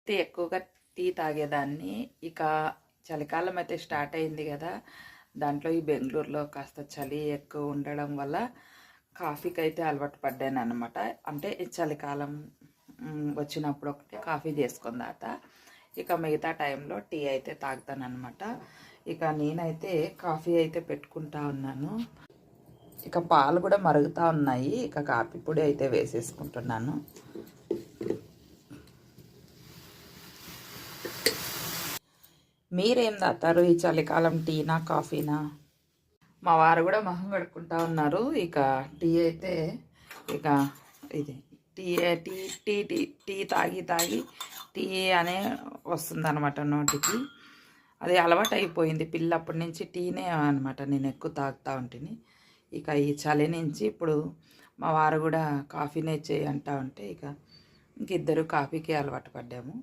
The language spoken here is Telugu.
అయితే ఎక్కువగా టీ తాగేదాన్ని. ఇక చలికాలం అయితే స్టార్ట్ అయింది కదా, దాంట్లో ఈ బెంగళూరులో కాస్త చలి ఎక్కువ ఉండడం వల్ల కాఫీకి అయితే అలవాటు పడ్డాను అనమాట. అంటే ఈ చలికాలం వచ్చినప్పుడు ఒకటి కాఫీ చేసుకుని తాగుతా, ఇక మిగతా టైంలో టీ అయితే తాగుతాను అనమాట. ఇక నేనైతే కాఫీ అయితే పెట్టుకుంటా ఉన్నాను. ఇక పాలు కూడా మరుగుతూ ఉన్నాయి. ఇక కాఫీ పొడి అయితే వేసేసుకుంటున్నాను. మీరేం తాగుతారు ఈ చలికాలం? టీనా కాఫీనా? మా వారు కూడా మొహం కడుక్కుంటా ఉన్నారు. ఇక టీ అయితే ఇక ఇది tea tea tea tea tea తాగి తాగి టీ అనే వస్తుందన్నమాట నోటికి. అది అలవాటు అయిపోయింది. పిల్లప్పటి నుంచి టీనే అనమాట నేను ఎక్కువ తాగుతూ ఉంటుంది. ఇక ఈ చలి నుంచి ఇప్పుడు మా వారు కూడా కాఫీనే చేయి అంటా ఉంటే ఇక ఇంకిద్దరు కాఫీకి అలవాటు పడ్డాము.